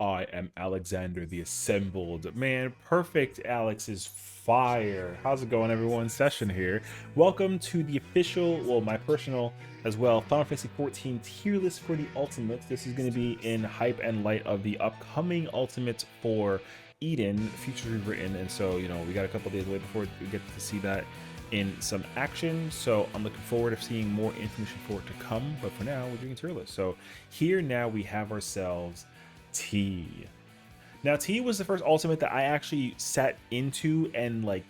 I am Alexander the Assembled. Man, perfect Alex is fire. How's it going, everyone? Session here. Welcome to the official, well, my personal as well, Final Fantasy XIV tier list for the Ultimates. This is going to be in hype and light of the upcoming Ultimates for Eden, Future Rewritten. And so, we got a couple days away before we get to see that in some action. So I'm looking forward to seeing more information for it to come. But for now, we're doing a tier list. So here now we have ourselves T. Now T was the first ultimate that I actually sat into and like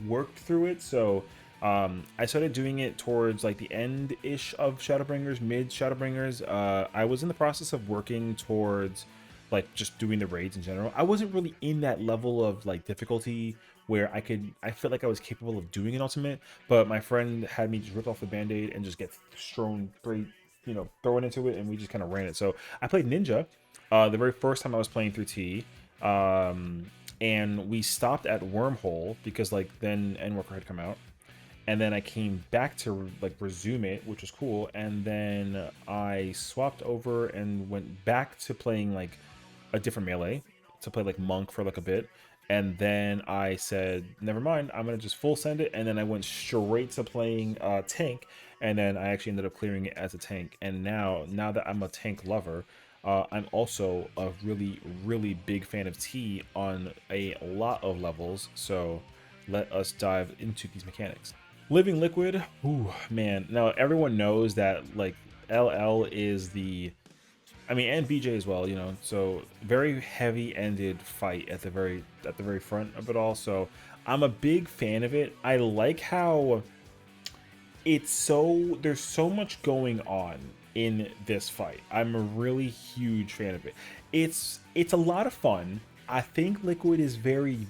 worked through it. So I started doing it towards like the end ish of Shadowbringers, mid Shadowbringers. I was in the process of working towards like just doing the raids in general. I wasn't really in that level of like difficulty where I felt like I was capable of doing an ultimate, but my friend had me just rip off the band-aid and just get thrown into it, and we just kind of ran it. So I played Ninja the very first time I was playing through T. And we stopped at Wormhole because like then Endwalker had come out, and then I came back to like resume it, which was cool. And then I swapped over and went back to playing like a different melee to play like Monk for like a bit. And then I said, never mind, I'm gonna just full send it. And then I went straight to playing tank, and then I actually ended up clearing it as a tank. And now that I'm a tank lover, I'm also a really big fan of T on a lot of levels. So let us dive into these mechanics. Living Liquid, ooh, man. Now everyone knows that like LL is the, I mean, and BJ as well, So very heavy-ended fight at the very front of it all. So I'm a big fan of it. I like how there's so much going on in this fight. I'm a really huge fan of it. It's a lot of fun. I think Liquid is very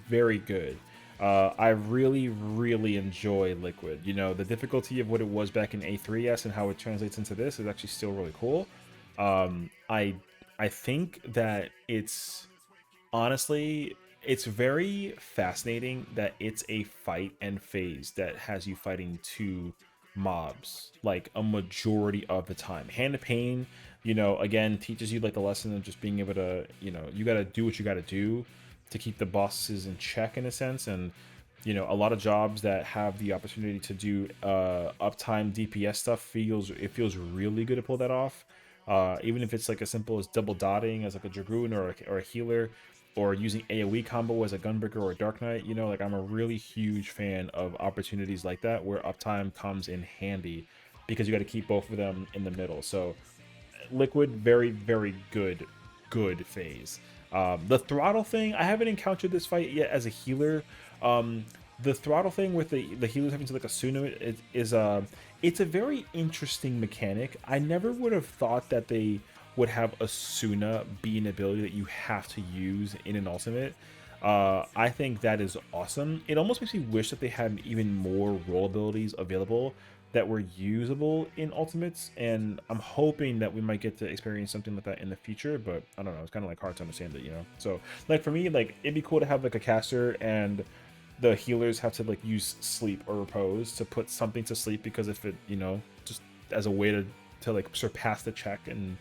good. I really enjoy Liquid. The difficulty of what it was back in A3S and how it translates into this is actually still really cool. I think that honestly, it's very fascinating that it's a fight and phase that has you fighting two mobs like a majority of the time. Hand of Pain, again, teaches you like the lesson of just being able to, you got to do what you got to do to keep the bosses in check in a sense. And a lot of jobs that have the opportunity to do uptime DPS stuff feels really good to pull that off. Even if it's like as simple as double dotting as like a Dragoon or a healer, or using AoE combo as a Gunbreaker or a Dark Knight, like I'm a really huge fan of opportunities like that where uptime comes in handy because you got to keep both of them in the middle. So Liquid, very good phase. The throttle thing, I haven't encountered this fight yet as a healer. The throttle thing with the healers having to like assume it's a very interesting mechanic. I never would have thought that they would have Asuna be an ability that you have to use in an ultimate. I think that is awesome. It almost makes me wish that they had even more role abilities available that were usable in ultimates, and I'm hoping that we might get to experience something like that in the future, but I don't know, it's kind of like hard to understand it. So like for me, like it'd be cool to have like a caster and the healers have to like use sleep or repose to put something to sleep, because if it, just as a way to like surpass the check and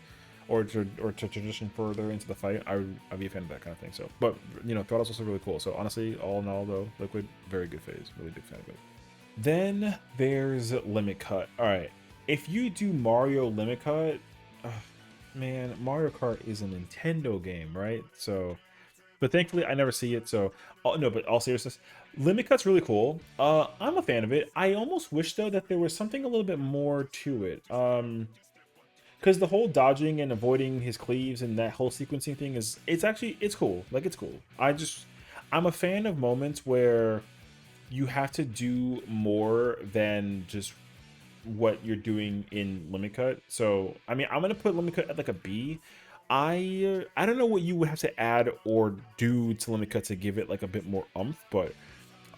or to transition further into the fight, I'd be a fan of that kind of thing. So, but Throttle's also really cool. So honestly, all in all though, Liquid, very good phase, really big fan of it. Then there's Limit Cut. All right, if you do Mario Limit Cut, man, Mario Kart is a Nintendo game, right? So, but thankfully I never see it. So, oh, no, but all seriousness, Limit Cut's really cool. I'm a fan of it. I almost wish though that there was something a little bit more to it. Because the whole dodging and avoiding his cleaves and that whole sequencing thing it's cool. Like it's cool. I'm a fan of moments where you have to do more than just what you're doing in Limit Cut. So I mean, I'm gonna put Limit Cut at like a B. I don't know what you would have to add or do to Limit Cut to give it like a bit more umph, but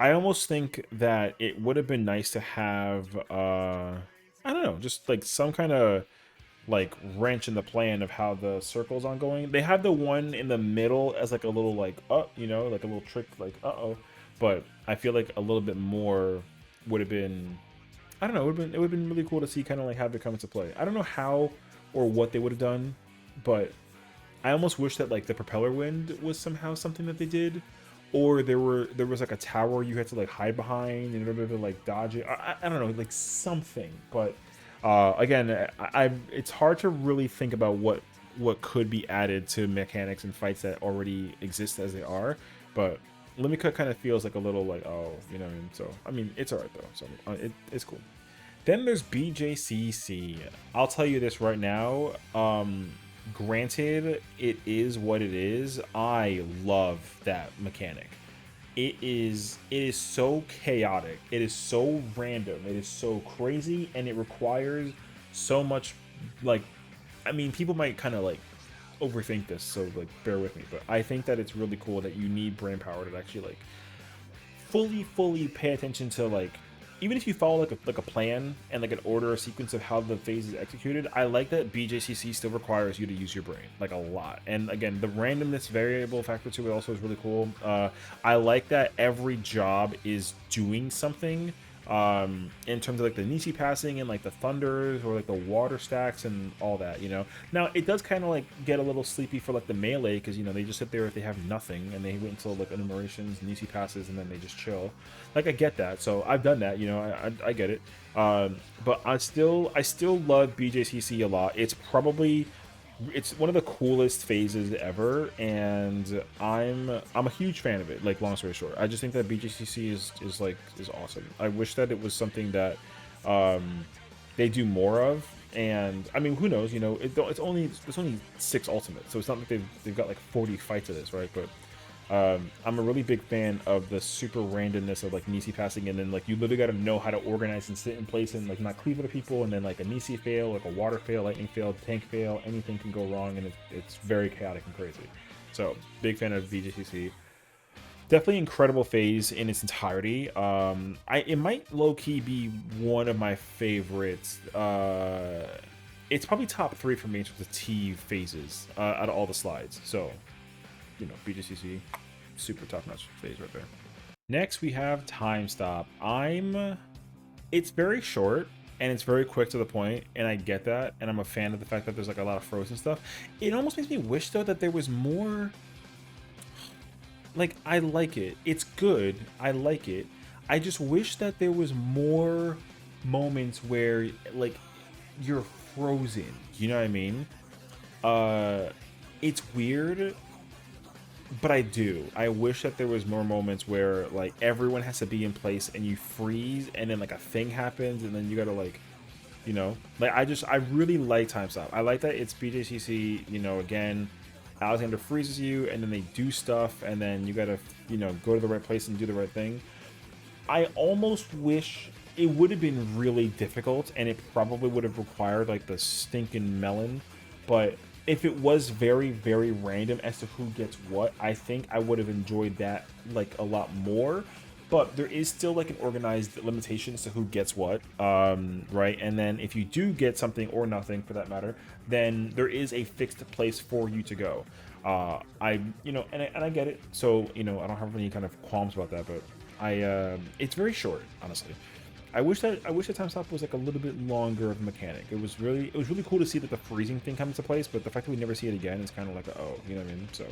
I almost think that it would have been nice to have I don't know, just like some kind of like wrench in the plan of how the circle's ongoing. They have the one in the middle as like a little like like a little trick like but I feel like a little bit more would have been, I don't know, it would have been really cool to see kind of like have it come into play. I don't know how or what they would have done, but I almost wish that like the propeller wind was somehow something that they did, or there was like a tower you had to like hide behind in order to like dodge it. I don't know, like something. But again, it's hard to really think about what could be added to mechanics and fights that already exist as they are. But Limika kind of feels like a little like, oh, you know what I mean? So I mean, it's alright though. So it's cool. Then there's BJCC. I'll tell you this right now. Granted, it is what it is. I love that mechanic. It is so chaotic. It is so random. It is so crazy, and it requires so much. Like, I mean, people might kind of like overthink this, so like bear with me. But I think that it's really cool that you need brain power to actually like fully pay attention to like, even if you follow like a plan and like an order or sequence of how the phase is executed. I like that BJCC still requires you to use your brain like a lot. And again, the randomness variable factor to it also is really cool. I like that every job is doing something, in terms of like the Nishi passing and like the thunders or like the water stacks and all that, you know. Now it does kind of like get a little sleepy for like the melee, because you know they just sit there if they have nothing and they wait until like enumerations, Nishi passes, and then they just chill. Like I get that, so I've done that, you know. I get it. But I still love BJCC a lot. It's one of the coolest phases ever, and I'm a huge fan of it. Like, long story short, I just think that BGCC is awesome. I wish that it was something that they do more of. And I mean, who knows? You know, it's only 6 ultimates, so it's not like they've got like 40 fights of this, right? But I'm a really big fan of the super randomness of like Nisi passing, and then like you literally got to know how to organize and sit in place and like not cleave other people, and then like a Nisi fail, like a water fail, lightning fail, tank fail, anything can go wrong, and it's very chaotic and crazy. So big fan of VGCC. Definitely incredible phase in its entirety. It might low key be one of my favorites. It's probably top 3 for me in terms of T phases out of all the slides. So, you know, BGCC, super top notch phase right there. Next we have Time Stop. It's very short and it's very quick to the point, and I get that, and I'm a fan of the fact that there's like a lot of frozen stuff. It almost makes me wish though that there was more. Like, I like it. It's good. I like it. I just wish that there was more moments where like you're frozen. You know what I mean? It's weird, but I do. I wish that there was more moments where like everyone has to be in place and you freeze, and then like a thing happens, and then you gotta like, you know, like I really like Time Stop. I like that it's BJCC. You know, again, Alexander freezes you, and then they do stuff, and then you gotta, you know, go to the right place and do the right thing. I almost wish it would have been really difficult, and it probably would have required like the stinking melon, but if it was very, very random as to who gets what, I think I would have enjoyed that like a lot more. But there is still like an organized limitation as to who gets what, right? And then if you do get something or nothing for that matter, then there is a fixed place for you to go. You know, and I get it. So, you know, I don't have any kind of qualms about that, but it's very short, honestly. I wish that Time Stop was like a little bit longer of a mechanic. It was really cool to see that the freezing thing come into place, but the fact that we never see it again is kind of like, oh, you know what I mean? So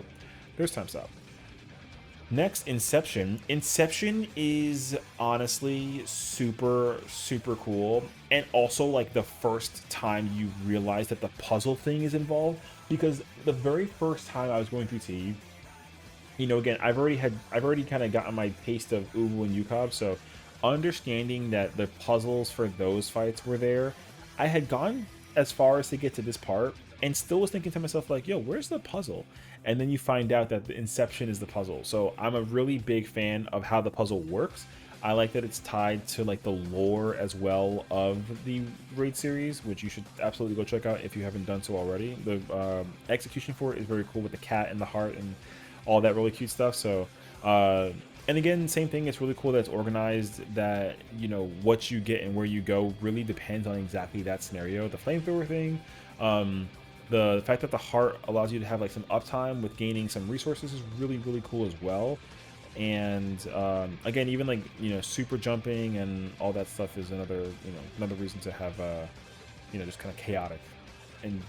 there's Time Stop. Next, Inception. Inception is honestly super, super cool. And also like the first time you realize that the puzzle thing is involved. Because the very first time I was going through T, you know, again, I've already kind of gotten my taste of Uwu and Yukab, so understanding that the puzzles for those fights were there, I had gone as far as to get to this part and still was thinking to myself like, yo, where's the puzzle? And then you find out that the Inception is the puzzle. So I'm a really big fan of how the puzzle works. I like that it's tied to like the lore as well of the Raid series, which you should absolutely go check out if you haven't done so already. The execution for it is very cool with the cat and the heart and all that really cute stuff. So and again, same thing, it's really cool that it's organized, that, you know, what you get and where you go really depends on exactly that scenario. The flamethrower thing, the fact that the heart allows you to have like some uptime with gaining some resources is really, really cool as well. And again, even like, you know, super jumping and all that stuff is another reason to have, you know, just kind of chaotic and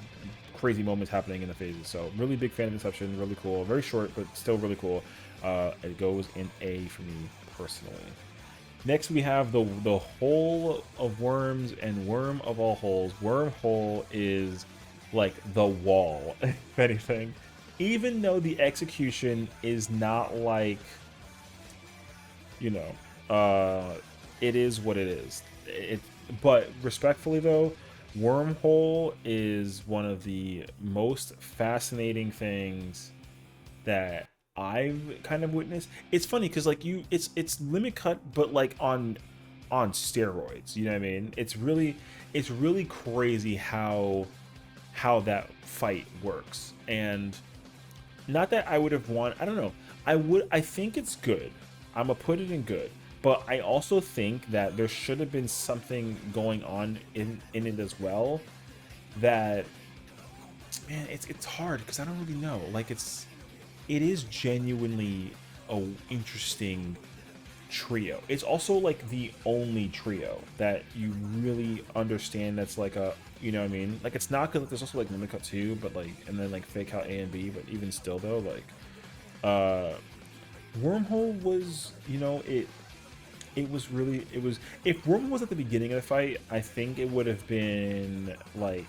crazy moments happening in the phases. So really big fan of Inception, really cool, very short but still really cool. It goes in A for me personally. Next we have the Hole of Worms and Worm of all holes. Wormhole is like the wall, if anything. Even though the execution is not like, you know, it is what it is. But respectfully though, Wormhole is one of the most fascinating things that I've kind of witnessed. It's funny because like it's limit cut, but like on steroids. You know what I mean? It's really crazy how that fight works. And not that I would have won. I don't know. I think it's good. I'm gonna put it in good. But I also think that there should have been something going on in it as well. That, man, it's hard because I don't really know. Like it is genuinely a interesting trio. It's also like the only trio that you really understand that's like a, you know what I mean? Like it's not because there's also like limit cut 2, but like, and then like fake out A and B, but even still though, like Wormhole was, you know, it was really, it was, if Wormhole was at the beginning of the fight, I think it would have been like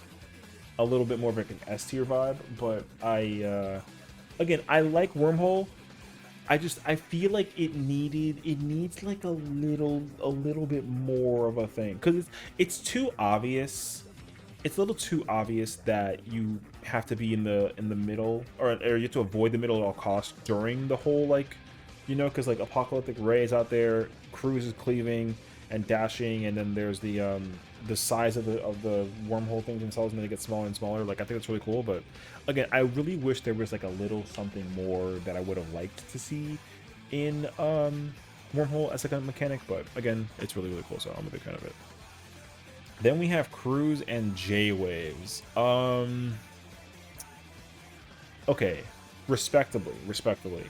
a little bit more of like an S tier vibe, but again, I like Wormhole. I feel like it needs like a little bit more of a thing, because it's too obvious. It's a little too obvious that you have to be in the middle, or you have to avoid the middle at all costs during the whole, like, you know, because like Apocalyptic Ray is out there, Cruz is cleaving and dashing, and then there's the size of the wormhole things themselves, and they get smaller and smaller. Like I think that's really cool, but again, I really wish there was like a little something more that I would have liked to see in Wormhole as like a mechanic. But again, it's really cool, so I'm a big fan of it. Then we have Cruise and J-Waves. Okay, respectably,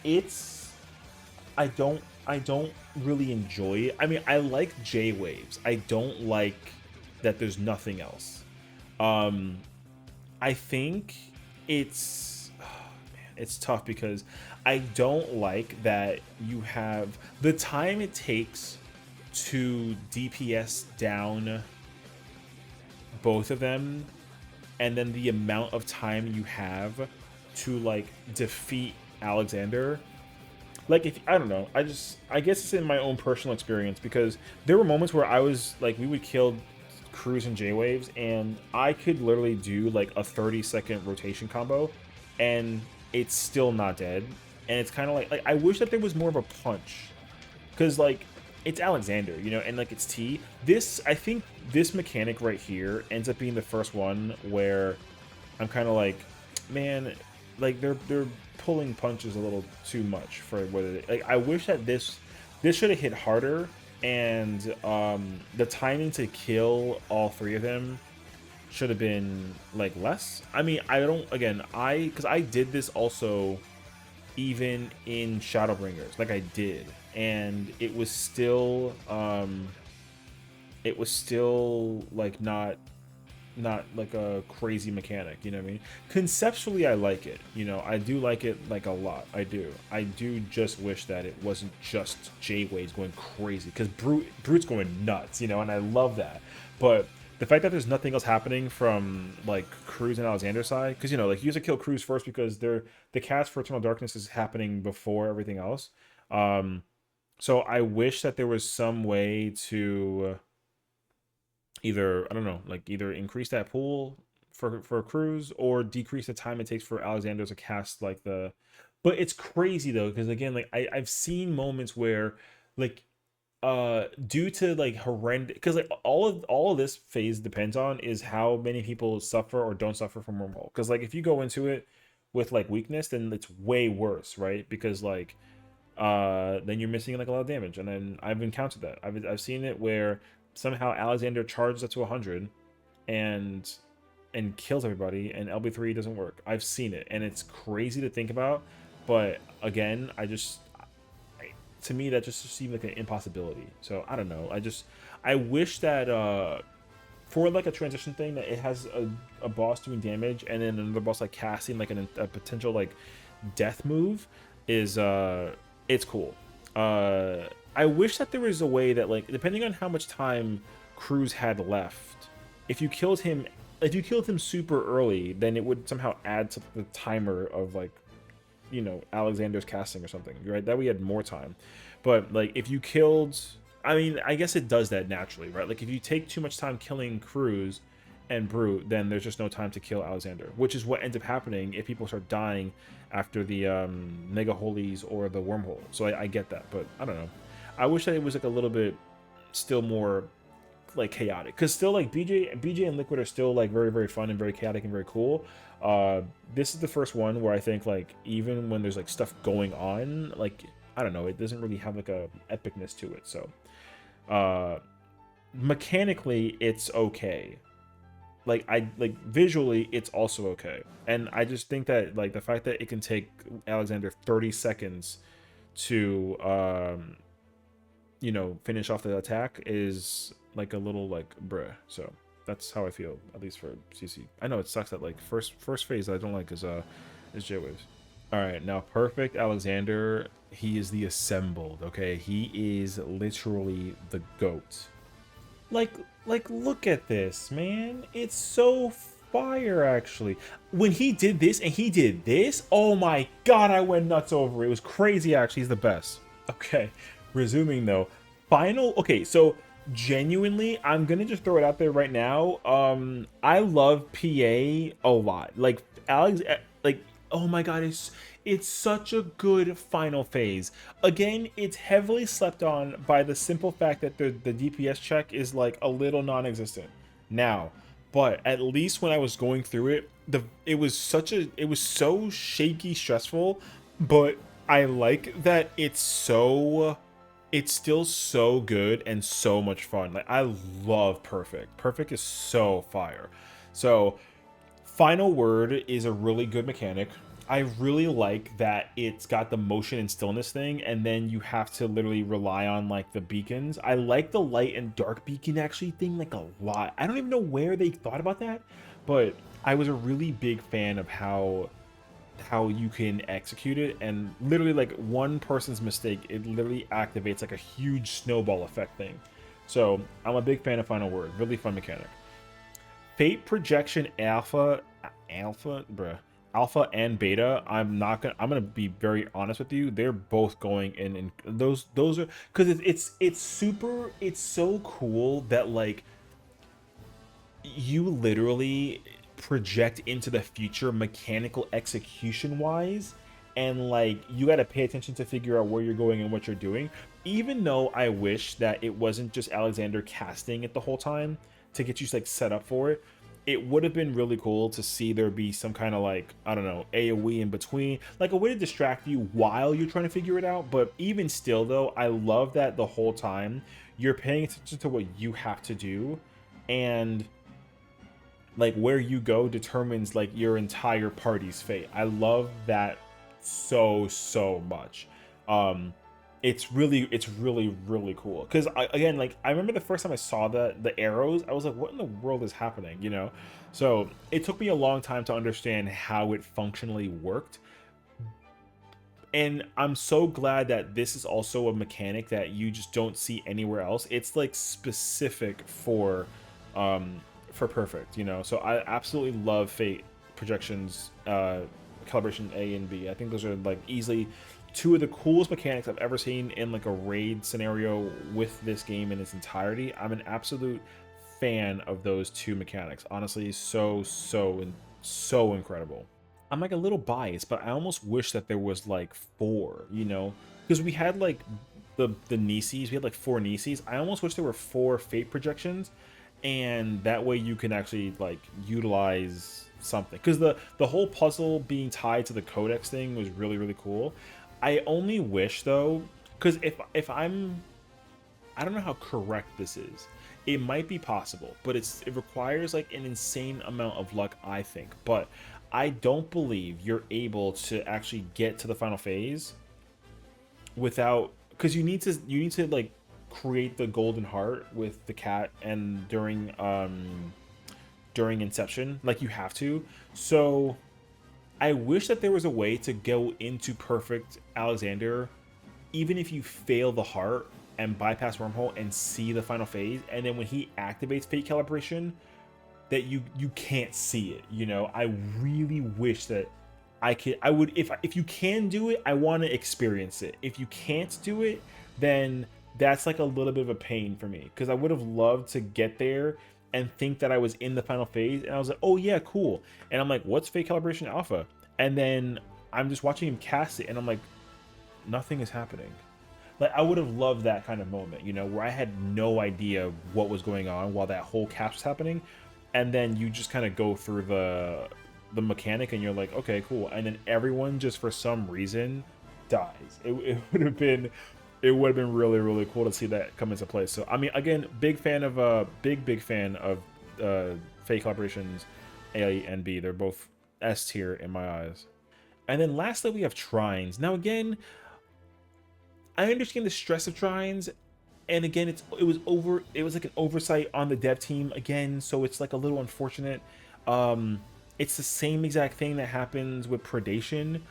it's, I don't really enjoy it. I mean, I like J-Waves. I don't like that there's nothing else. I think it's, oh man, it's tough because I don't like that you have the time it takes to DPS down both of them, and then the amount of time you have to like defeat Alexander. Like, if I don't know, I guess it's in my own personal experience, because there were moments where I was like, we would kill Cruise and J-Waves, and I could literally do like a 30-second rotation combo and it's still not dead. And it's kind of like I wish that there was more of a punch, because like it's Alexander, you know, and like it's T. This, I think this mechanic right here ends up being the first one where I'm kind of like, man, like they're pulling punches a little too much for what it, like I wish that this should have hit harder, and the timing to kill all three of them should have been like less. I mean, I don't, again, because I did this also even in Shadowbringers, like I did, and it was still like not like a crazy mechanic, you know what I mean? Conceptually, I like it, you know, I do like it like a lot. I do just wish that it wasn't just J-Waves going crazy, because Brute's going nuts, you know, and I love that. But the fact that there's nothing else happening from like Cruz and Alexander's side, because, you know, like you have to kill Cruz first because the cast for Eternal Darkness is happening before everything else. So I wish that there was some way to either, I don't know, like either increase that pool for Cruz, or decrease the time it takes for Alexander to cast like the. But it's crazy though, because again, like I've seen moments where like due to like horrendous, because like all of this phase depends on is how many people suffer or don't suffer from wormhole. Because like if you go into it with like weakness, then it's way worse, right? Because like then you're missing like a lot of damage. And then I've encountered that. I've seen it where somehow Alexander charges up to 100 and kills everybody, and LB3 doesn't work. I've seen it, and it's crazy to think about. But again, to me that just seemed like an impossibility. So I don't know. I wish that for like a transition thing that it has a boss doing damage and then another boss like casting like a potential like death move is it's cool. I wish that there was a way that, like, depending on how much time Cruz had left, if you killed him super early, then it would somehow add to the timer of, like, you know, Alexander's casting or something, right? That we had more time. But like if you killed, I mean, I guess it does that naturally, right? Like if you take too much time killing Cruz and Brute, then there's just no time to kill Alexander, which is what ends up happening if people start dying after the Mega Holies or the Wormhole. So I get that, but I don't know. I wish that it was like a little bit still more like chaotic, because still like BJ and Liquid are still like very, very fun and very chaotic and very cool. This is the first one where I think like even when there's like stuff going on, like I don't know, it doesn't really have like a epicness to it. So mechanically it's okay, like visually it's also okay, and I just think that like the fact that it can take Alexander 30 seconds to you know, finish off the attack is like a little like bruh. So that's how I feel, at least for CC. I know it sucks that like first phase that I don't like is J-Waves. All right, now Perfect Alexander, he is the assembled, okay? He is literally the GOAT. Like look at this, man. It's so fire, actually. When he did this and he did this, oh my god, I went nuts over it. It was crazy, actually. He's the best. Okay, resuming though. Okay, so genuinely, I'm gonna just throw it out there right now. I love PA a lot. Like Alex, like, oh my god, it's such a good final phase. Again, it's heavily slept on by the simple fact that the DPS check is like a little non-existent now. But at least when I was going through it, it was so shaky, stressful. But I like that it's still so good and so much fun. Like I love Perfect. Perfect is so fire. So Final Word is a really good mechanic. I really like that it's got the motion and stillness thing, and then you have to literally rely on like the beacons. I like the light and dark beacon actually thing like a lot. I don't even know where they thought about that, but I was a really big fan of how you can execute it, and literally like one person's mistake, it literally activates like a huge snowball effect thing. So I'm a big fan of Final Word. Really fun mechanic. Fate Projection Alpha, bruh. Alpha and Beta, I'm gonna be very honest with you. They're both going in, and those are, because it's so cool that like you literally project into the future mechanical execution wise, and like you got to pay attention to figure out where you're going and what you're doing. Even though I wish that it wasn't just Alexander casting it the whole time to get you like set up for it, it would have been really cool to see there be some kind of like, I don't know, AoE in between, like a way to distract you while you're trying to figure it out. But even still though, I love that the whole time you're paying attention to what you have to do, and like where you go determines like your entire party's fate. I love that so much. It's really cool, because again, like I remember the first time I saw the arrows, I was like, what in the world is happening, you know? So it took me a long time to understand how it functionally worked, and I'm so glad that this is also a mechanic that you just don't see anywhere else. It's like specific for Perfect, you know? So I absolutely love Fate Projections, Calibration A and B. I think those are like easily two of the coolest mechanics I've ever seen in like a raid scenario with this game in its entirety. I'm an absolute fan of those two mechanics. Honestly, so incredible. I'm like a little biased, but I almost wish that there was like four, you know, because we had like the Nises, we had like four Nises. I almost wish there were four Fate Projections, and that way you can actually like utilize something, because the whole puzzle being tied to the codex thing was really cool. I only wish though, because if I don't know how correct this is, it might be possible, but it requires like an insane amount of luck, I think. But I don't believe you're able to actually get to the final phase without, because you need to like create the golden heart with the cat and during Inception, like you have to. So I wish that there was a way to go into perfect Alexander, even if you fail the heart and bypass wormhole and see the final phase, and then when he activates fate calibration, that you can't see it. You know, I really wish that I would, if you can do it, I want to experience it. If you can't do it, then that's like a little bit of a pain for me, because I would have loved to get there and think that I was in the final phase and I was like, oh yeah, cool. And I'm like, what's fate calibration alpha? And then I'm just watching him cast it and I'm like, nothing is happening. Like, I would have loved that kind of moment, you know, where I had no idea what was going on while that whole cast was happening, and then you just kind of go through the mechanic and you're like, okay, cool, and then everyone just for some reason dies. It would have been really, really cool to see that come into play. So I mean, again, big fan of big fan of Fate Collaborations A and B. They're both S tier in my eyes. And then lastly, we have Trines. Now again, I understand the stress of Trines, and again, it was like an oversight on the dev team again, so it's like a little unfortunate. It's the same exact thing that happens with Predation.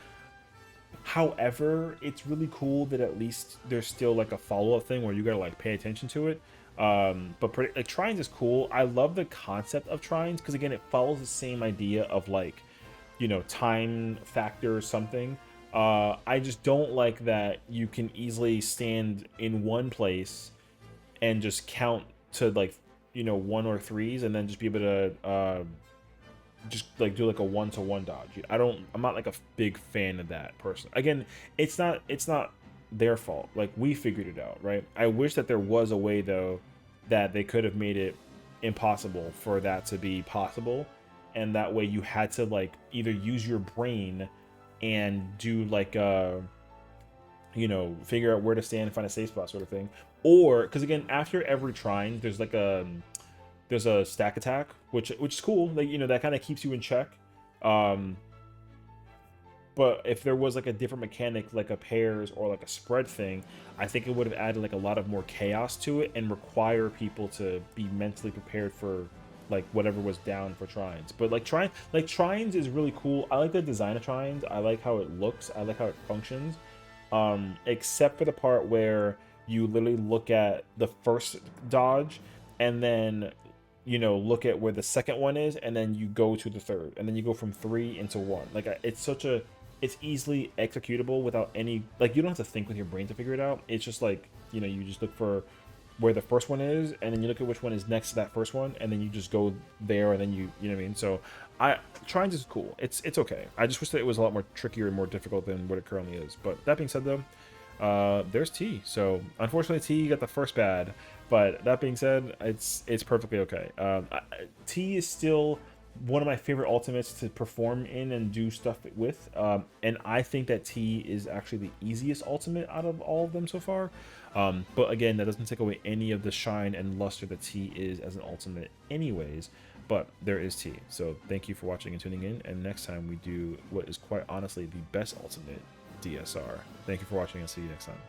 However, it's really cool that at least there's still like a follow-up thing where you gotta like pay attention to it. But like Trines is cool. I love the concept of Trines because again, it follows the same idea of like, you know, time factor or something. I just don't like that you can easily stand in one place and just count to like, you know, 1 or 3s and then just be able to just like do like a 1-to-1 dodge. I'm not like a big fan of that person. Again, it's not their fault. Like, we figured it out, right? I wish that there was a way though that they could have made it impossible for that to be possible, and that way you had to like either use your brain and do like you know, figure out where to stand and find a safe spot sort of thing, or because again, after every trine there's like there's a stack attack, which is cool, like, you know, that kind of keeps you in check. But if there was like a different mechanic, like a pairs or like a spread thing, I think it would have added like a lot of more chaos to it and require people to be mentally prepared for like whatever was down for Trines. But like Trines is really cool. I like the design of Trines. I like how it looks. I like how it functions. Except for the part where you literally look at the first dodge and then, you know, look at where the second one is, and then you go to the third, and then you go from 3 into 1. Like, it's easily executable without any, like, you don't have to think with your brain to figure it out. It's just like, you know, you just look for where the first one is, and then you look at which one is next to that first one, and then you just go there, and then you know what I mean? So Trines is cool. It's okay. I just wish that it was a lot more trickier and more difficult than what it currently is. But that being said though, there's T. So unfortunately T got the first bad, but that being said, it's perfectly okay. T is still one of my favorite ultimates to perform in and do stuff with, and I think that T is actually the easiest ultimate out of all of them so far. But again, that doesn't take away any of the shine and luster that T is as an ultimate anyways. But there is T. So thank you for watching and tuning in, and next time we do what is quite honestly the best ultimate, DSR. Thank you for watching, and see you next time.